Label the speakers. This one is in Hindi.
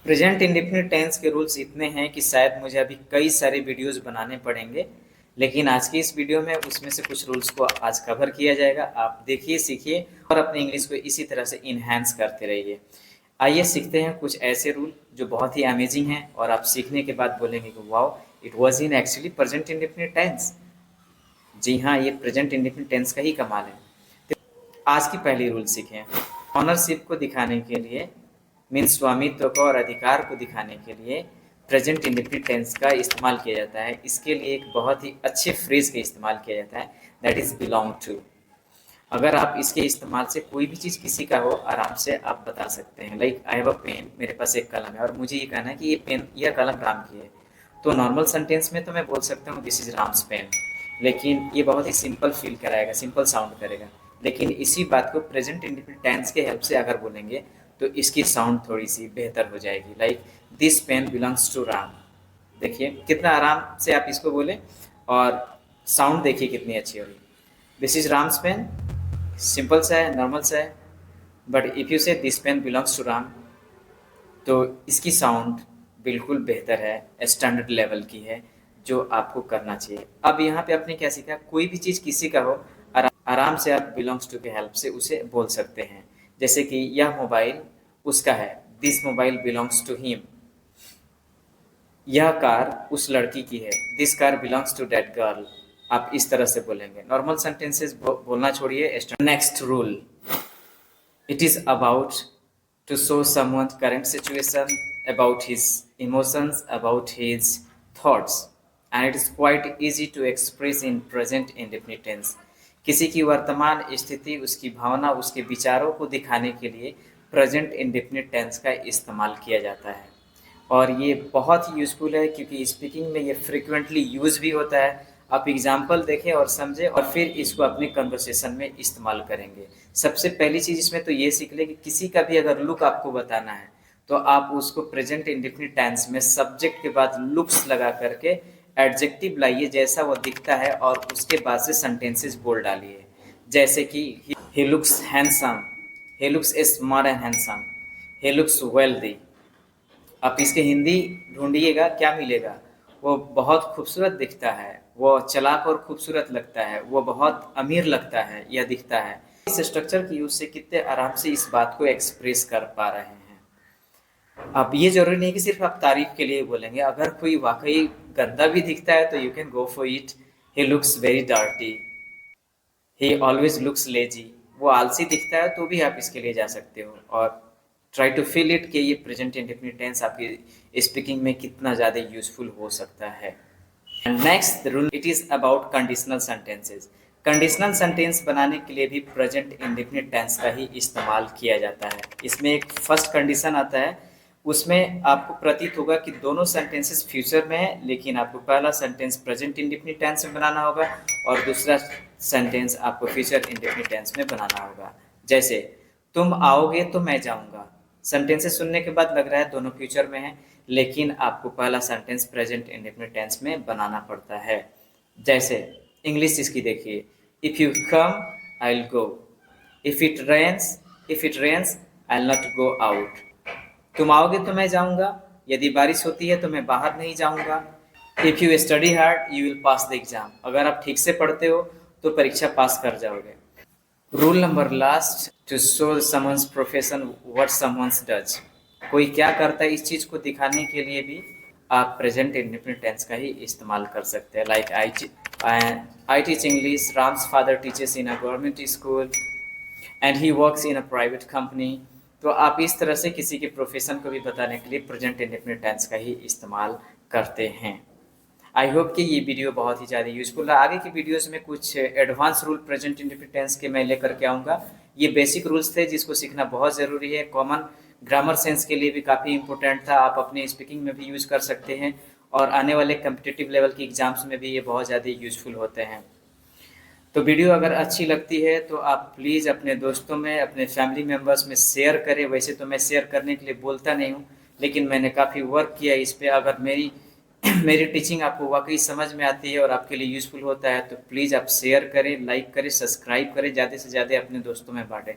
Speaker 1: प्रेजेंट इंडेफिनिट टेंस के रूल्स इतने हैं कि शायद मुझे अभी कई सारे वीडियोस बनाने पड़ेंगे, लेकिन आज की इस वीडियो में उसमें से कुछ रूल्स को आज कवर किया जाएगा। आप देखिए, सीखिए और अपने इंग्लिश को इसी तरह से इन्हेंस करते रहिए। आइए सीखते हैं कुछ ऐसे रूल जो बहुत ही अमेजिंग हैं और आप सीखने के बाद बोलेंगे कि wow, it was in actually present indefinite tense. जी हाँ, ये प्रेजेंट इंडेफिनिट टेंस का ही कमाल है। आज की पहली रूल सीखें। ऑनरशिप को दिखाने के लिए, मीन्स स्वामित्व को और अधिकार को दिखाने के लिए प्रेजेंट इंडेफिनिट टेंस का इस्तेमाल किया जाता है। इसके लिए एक बहुत ही अच्छे फ्रेज का इस्तेमाल किया जाता है, दैट इज बिलोंग टू। अगर आप इसके इस्तेमाल से कोई भी चीज़ किसी का हो, आराम से आप बता सकते हैं। Like I have a pen, मेरे पास एक कलम है और मुझे ये कहना है कि ये पेन, यह कलम राम की है। तो नॉर्मल सेंटेंस में तो मैं बोल सकता हूँ दिस इज राम्स पेन, लेकिन ये बहुत ही सिंपल फील कराएगा, सिंपल साउंड करेगा। लेकिन इसी बात को प्रेजेंट इंडेफिनिट टेंस के हेल्प से अगर बोलेंगे तो इसकी साउंड थोड़ी सी बेहतर हो जाएगी। Like this pen belongs to Ram. देखिए कितना आराम से आप इसको बोले और साउंड देखिए कितनी अच्छी होगी। This is Ram's pen, simple सा है, नॉर्मल सा है। But if you say this pen belongs to Ram, तो इसकी साउंड बिल्कुल बेहतर है, स्टैंडर्ड लेवल की है, जो आपको करना चाहिए। अब यहाँ पे आपने क्या सीखा, कोई भी चीज़ किसी का हो, आराम से आप बिलोंग्स टू के हेल्प से उसे बोल सकते हैं। जैसे कि यह मोबाइल उसका है, this mobile belongs to him. यह कार उस लड़की की है, this car belongs to that girl. आप इस तरह से बोलेंगे। नॉर्मल सेंटेंसेस बोलना छोड़िए। Next rule, it is about to show someone's current situation, about his emotions, about his thoughts, and it is quite easy to express in present indefinite tense। किसी की वर्तमान स्थिति, उसकी भावना, उसके विचारों को दिखाने के लिए प्रेजेंट इंडेफिनिट टेंस का इस्तेमाल किया जाता है। और ये बहुत ही यूज़फुल है क्योंकि स्पीकिंग में ये फ्रिक्वेंटली यूज़ भी होता है। आप एग्जाम्पल देखें और समझें और फिर इसको अपने कन्वर्सेशन में इस्तेमाल करेंगे। सबसे पहली चीज़ इसमें तो ये सीख लें कि किसी का भी अगर लुक आपको बताना है तो आप उसको प्रेजेंट इंडेफिनिट टेंस में सब्जेक्ट के बाद लुक्स लगा करके एडजेक्टिव लाइए जैसा वो दिखता है और उसके बाद से सेंटेंसेस बोल डालिए। जैसे कि he looks handsome, he looks smart and handsome, he looks wealthy. आप इसके हिंदी ढूंढिएगा, क्या मिलेगा, वो बहुत खूबसूरत दिखता है, वो चालाक और खूबसूरत लगता है, वो बहुत अमीर लगता है, यह दिखता है। इस स्ट्रक्चर की यूज से कितने आराम से इस बात को एक्सप्रेस कर पा रहे हैं। अब ये जरूरी नहीं कि सिर्फ आप तारीफ के लिए बोलेंगे। अगर कोई वाकई गंदा भी दिखता है तो you can go for it. He looks very dirty, he always looks lazy. वो आलसी दिखता है तो भी आप इसके लिए जा सकते हो और ट्राई टू फील इट कि ये प्रेजेंट इंडेफिनिट टेंस आपकी स्पीकिंग में कितना ज़्यादा यूजफुल हो सकता है। Next rule, it is about conditional sentences. Conditional sentence बनाने के लिए भी प्रेजेंट इंडेफिनिट टेंस का ही इस्तेमाल किया जाता है। इसमें एक फर्स्ट कंडीशन आता है, उसमें आपको प्रतीत होगा कि दोनों सेंटेंसेस फ्यूचर में है, लेकिन आपको पहला सेंटेंस प्रेजेंट इंडेफिनिट टेंस में बनाना होगा और दूसरा सेंटेंस आपको फ्यूचर इंडेफिनिट टेंस में बनाना होगा। जैसे तुम आओगे तो मैं जाऊंगा, सेंटेंसेस सुनने के बाद लग रहा है दोनों फ्यूचर में है, लेकिन आपको पहला सेंटेंस प्रेजेंट इंडेफिनिट टेंस में बनाना पड़ता है। जैसे इंग्लिश इसकी देखिए, if you come I will go, if it rains I will not go out. तुम आओगे तो मैं जाऊंगा, यदि बारिश होती है तो मैं बाहर नहीं जाऊंगा। If you study hard you will pass the exam, अगर आप ठीक से पढ़ते हो तो परीक्षा पास कर जाओगे। Rule number last, to show someone's profession what someone does. कोई क्या करता है इस चीज को दिखाने के लिए भी आप प्रेजेंट इंडेफिनिट टेंस का ही इस्तेमाल कर सकते हैं। Like I teach English, Ram's father teaches in a government school and he works in a private company. तो आप इस तरह से किसी के प्रोफेशन को भी बताने के लिए प्रेजेंट इंडेफिनिट टेंस का ही इस्तेमाल करते हैं। आई होप कि ये वीडियो बहुत ही ज़्यादा यूजफुल है। आगे की वीडियोस में कुछ advance rule present indefinite tense के मैं लेकर के आऊँगा। ये बेसिक रूल्स थे जिसको सीखना बहुत ज़रूरी है। कॉमन ग्रामर सेंस के लिए भी काफ़ी इंपॉर्टेंट था, आप अपने स्पीकिंग में भी यूज़ कर सकते हैं और आने वाले कम्पिटिटिव लेवल की एग्जाम्स में भी ये बहुत ज़्यादा यूजफुल होते हैं। तो वीडियो अगर अच्छी लगती है तो आप प्लीज़ अपने दोस्तों में, अपने फैमिली मेम्बर्स में शेयर करें। वैसे तो मैं शेयर करने के लिए बोलता नहीं हूँ, लेकिन मैंने काफ़ी वर्क किया इस पर। अगर मेरी मेरी टीचिंग आपको वाकई समझ में आती है और आपके लिए यूज़फुल होता है तो प्लीज़ आप शेयर करें, लाइक करें, सब्सक्राइब करें, ज़्यादा से ज़्यादा अपने दोस्तों में बांटें।